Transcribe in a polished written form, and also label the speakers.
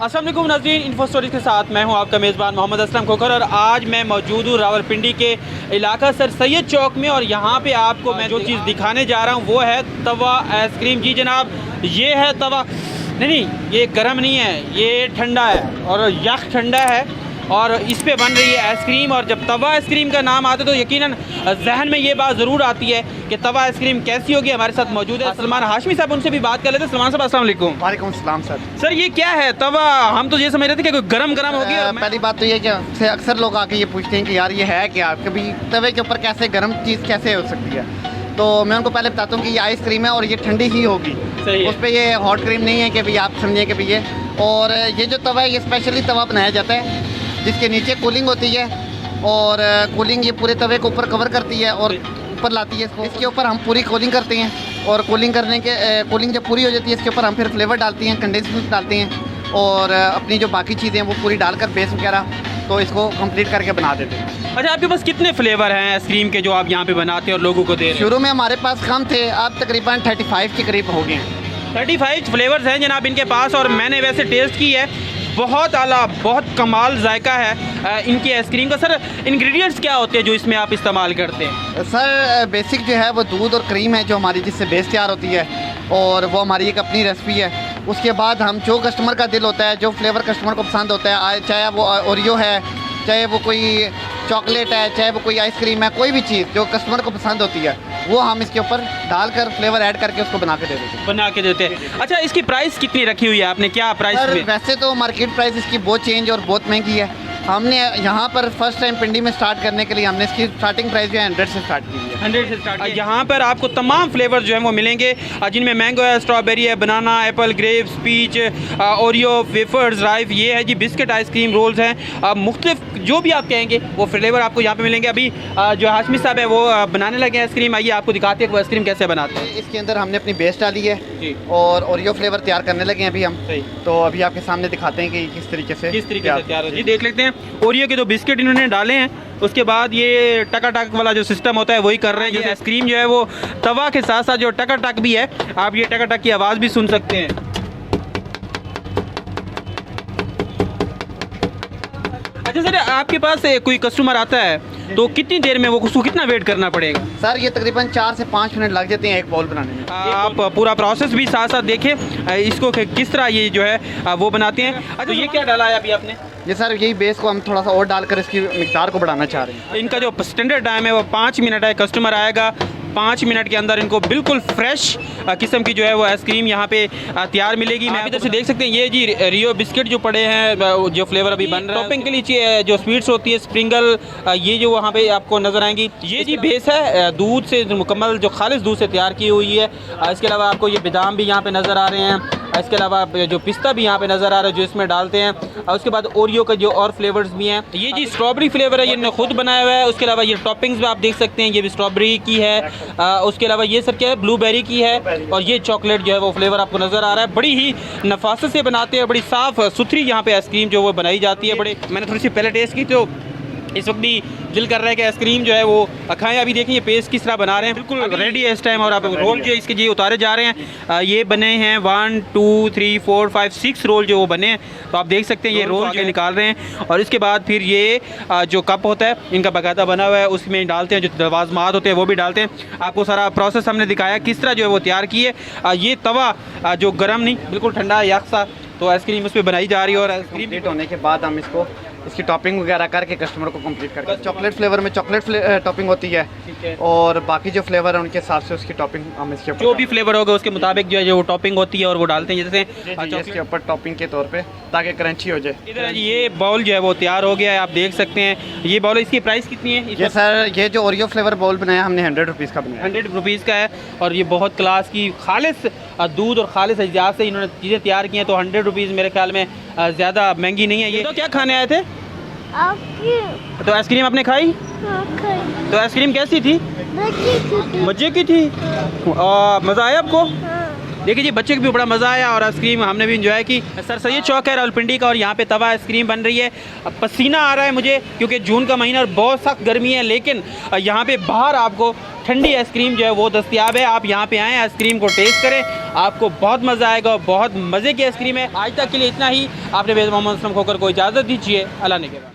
Speaker 1: अस्सलाम वालेकुम नाज़रीन, इन्फो स्टोरीज़ के साथ मैं हूं आपका मेज़बान मोहम्मद असलम खोखर और आज मैं मौजूद हूं रावलपिंडी के इलाका सर सैयद चौक में। और यहाँ पे आपको मैं जो चीज़ दिखाने जा रहा हूं वो है तवा आइसक्रीम। जी जनाब, ये है तवा। नहीं, ये गर्म नहीं है, ये ठंडा है और यख ठंडा है और इस पे बन रही है आइसक्रीम। और जब तवा आइसक्रीम का नाम आता है तो यकीनन जहन में ये बात ज़रूर आती है कि तवा आइसक्रीम कैसी होगी। हमारे साथ मौजूद है सलमान हाशमी साहब, उनसे भी बात कर लेते हैं। सलमान साहब अस्सलाम वालेकुम।
Speaker 2: वालेकुम सलाम सर।
Speaker 1: सर ये क्या है तवा? हम तो ये समझ रहे थे कि कोई गरम होगी।
Speaker 2: पहली बात तो ये कि अक्सर लोग आके ये पूछते हैं कि यार ये है क्या, कभी तवे के ऊपर कैसे गर्म चीज़ कैसे हो सकती है। तो मैं उनको पहले बताता हूँ कि ये आइसक्रीम है और ये ठंडी ही होगी। उस पर ये हॉट क्रीम नहीं है कि भाई आप समझें कि भाई ये। और ये जो तवा है ये स्पेशली तवा बनाया जाता है जिसके नीचे कूलिंग होती है और कूलिंग ये पूरे तवे को ऊपर कवर करती है और ऊपर लाती है इसको। इसके ऊपर हम पूरी कूलिंग करते हैं और कूलिंग करने के कूलिंग जब पूरी हो जाती है इसके ऊपर हम फिर फ्लेवर डालते हैं, कंडेंस मिल्क डालते हैं और अपनी जो बाकी चीज़ें हैं वो पूरी डालकर बेस वगैरह तो इसको कंप्लीट करके बना देते हैं।
Speaker 1: अच्छा, आपके पास कितने फ्लेवर हैं आइसक्रीम के जो आप यहाँ पे बनाते हैं और लोगों को दे रहे हैं?
Speaker 2: शुरू में हमारे पास कम थे, अब तकरीबन 35 के करीब हो गए हैं।
Speaker 1: 35 फ्लेवर्स हैं जनाब इनके पास और मैंने वैसे टेस्ट की है, बहुत आला, बहुत कमाल जायका है इनकी आइसक्रीम का। सर इंग्रेडिएंट्स क्या होते हैं जो इसमें आप इस्तेमाल करते हैं?
Speaker 2: सर बेसिक जो है वो दूध और क्रीम है जो हमारी जिससे बेस तैयार होती है और वो हमारी एक अपनी रेसिपी है। उसके बाद हम जो कस्टमर का दिल होता है, जो फ्लेवर कस्टमर को पसंद होता है, चाहे वो ओरियो है, चाहे वो कोई चॉकलेट है, चाहे वो कोई आइसक्रीम है, कोई भी चीज़ जो कस्टमर को पसंद होती है वो हम इसके ऊपर डालकर फ्लेवर ऐड करके उसको बना के देते हैं।
Speaker 1: अच्छा, इसकी प्राइस कितनी रखी हुई है आपने? क्या प्राइस में?
Speaker 2: वैसे तो मार्केट प्राइस इसकी बहुत चेंज और बहुत महंगी है। हमने यहाँ पर फर्स्ट टाइम पिंडी में स्टार्ट करने के लिए हमने इसकी स्टार्टिंग प्राइस जो है 100 से स्टार्ट की है।
Speaker 1: 100 से स्टार्ट। यहाँ पर आपको तमाम फ्लेवर जो है वो मिलेंगे जिनमें मैंगो है, स्ट्रॉबेरी है, banana, apple, grapes, peach, Oreo, wafers, राइफ, ये है जी बिस्किट आइसक्रीम, रोल्स हैं, मुख्तलिफ जो भी आप कहेंगे वो फ्लेवर आपको यहाँ पे मिलेंगे। अभी जो हाशमी साहब है वो बनाने लगे आइसक्रीम, आइए आपको दिखाते हैं वो आइसक्रीम कैसे बनाते हैं।
Speaker 2: इसके अंदर हमने अपनी बेस डाली है और ओरियो फ्लेवर तैयार करने लगे हैं अभी हम। तो अभी आपके सामने दिखाते हैं कि किस तरीके से
Speaker 1: तैयार हो जी। देख लेते हैं ओरियो के जो बिस्किट इन्होंने डाले हैं, उसके बाद ये टकाटक वाला जो सिस्टम होता है वही कर रहे हैं। ये आइसक्रीम जो है वो तवा के साथ साथ जो टकाटक भी है, आप ये टकाटक की आवाज़ भी सुन सकते हैं। अच्छा सर, आपके पास कोई कस्टमर आता है तो कितनी देर में वो उसको कितना वेट करना पड़ेगा?
Speaker 2: सर ये तकरीबन 4 से 5 मिनट लग जाते हैं एक बॉल बनाने में।
Speaker 1: आप पूरा प्रोसेस भी साथ साथ देखें इसको किस तरह ये जो है वो बनाते हैं। अच्छा, तो ये क्या डाला है अभी आपने?
Speaker 2: ये सर यही बेस को हम थोड़ा सा और डालकर इसकी मिकदार को बढ़ाना चाह रहे हैं।
Speaker 1: इनका जो स्टैंडर्ड टाइम है वो 5 मिनट है। कस्टमर आएगा 5 मिनट के अंदर इनको बिल्कुल फ्रेश किस्म की जो है वो आइसक्रीम यहाँ पे तैयार मिलेगी। मैं इधर से देख सकते हैं ये जी रियो बिस्किट जो पड़े हैं, जो फ्लेवर अभी बन रहा है। टॉपिंग के लिए जो स्वीट्स होती है, स्प्रिंगल, ये जो वहाँ पे आपको नज़र आएंगी, ये जी बेस है दूध से मुकम्मल, जो खालिस दूध से तैयार की हुई है। इसके अलावा आपको ये बादाम भी यहाँ पे नज़र आ रहे हैं, इसके अलावा जो पिस्ता भी यहाँ पे नज़र आ रहा है जो इसमें डालते हैं। और उसके बाद ओरियो का जो और फ्लेवर्स भी हैं, ये जी स्ट्रॉबेरी फ्लेवर है, ये इन्होंने खुद बनाया हुआ है। उसके अलावा ये टॉपिंग्स भी आप देख सकते हैं, ये भी स्ट्रॉबेरी की है। उसके अलावा ये सर क्या है, ब्लूबेरी की है और ये चॉकलेट जो है वो फ्लेवर आपको नज़र आ रहा है। बड़ी ही नफासत से बनाते हैं, बड़ी साफ़ सुथरी यहाँ पे आइसक्रीम जो वो बनाई जाती है। बड़े मैंने थोड़ी सी पहले टेस्ट की तो इस वक्त भी दिल कर रहा है कि आइसक्रीम जो है वो खाएं। अभी देखिए ये पेस्ट किस तरह बना रहे हैं, बिल्कुल रेडी है इस टाइम। और आप रोल जो इसके जी उतारे जा रहे हैं, ये बने हैं 1 2 3 4 5 6 रोल जो वो बने हैं। तो आप देख सकते हैं ये रोल जो निकाल रहे हैं और इसके बाद फिर ये जो कप होता है इनका बाकायदा बना हुआ है, उसमें डालते हैं, जो लवाजमात होते हैं वो भी डालते हैं। आपको सारा प्रोसेस हमने दिखाया किस तरह जो है वो तैयार की है। ये तवा जो गर्म नहीं, बिल्कुल ठंडा यकसा, तो आइसक्रीम उस पर बनाई जा रही है। और आइसक्रीम
Speaker 2: कंप्लीट होने के बाद हम इसकी टॉपिंग वगैरह करके कस्टमर को कंप्लीट करके, चॉकलेट फ्लेवर में चॉकलेट टॉपिंग होती है और बाकी जो फ्लेवर है उनके हिसाब से उसकी टॉपिंग हम इसके ऊपर,
Speaker 1: जो भी फ्लेवर होगा उसके मुताबिक जो है जो टॉपिंग होती है और वो डालते हैं, जैसे
Speaker 2: इसके ऊपर टॉपिंग के तौर पे ताकि क्रंची हो जाए।
Speaker 1: इधर ये बाउल जो है वो तैयार हो गया है, आप देख सकते हैं ये बाउल। इसकी प्राइस कितनी है?
Speaker 2: ये सर ये जो ओरियो फ्लेवर बाउल बनाया हमने 100 रुपीज़ का बनाया,
Speaker 1: 100 रुपीज़ का है। और ये बहुत क्लास की खालिस दूध और खालिस अज्जा से इन्होंने चीज़ें तैयार की हैं, तो 100 रुपीज़ मेरे ख्याल में ज़्यादा महंगी नहीं है। ये तो क्या खाने आए थे? तो आइसक्रीम आपने खाई? तो आइसक्रीम कैसी थी? मज़े की थी। मज़ा आया आपको? देखिए जी बच्चे को भी बड़ा मज़ा आया और आइसक्रीम हमने भी इंजॉय की। सर सैयद चौक है रावलपिंडी का और यहाँ पे तवा आइसक्रीम बन रही है। पसीना आ रहा है मुझे क्योंकि जून का महीना और बहुत सख्त गर्मी है, लेकिन यहाँ पे बाहर आपको ठंडी आइसक्रीम जो है वो दस्तयाब है। आप यहाँ पे आएँ, आइसक्रीम को टेस्ट करें आपको बहुत मज़ा आएगा और बहुत मज़े की आइसक्रीम है। आज तक के लिए इतना ही। आपने मोहम्मद असलम खोकर को इजाज़त दीजिए। अल्लाह ने के बाद।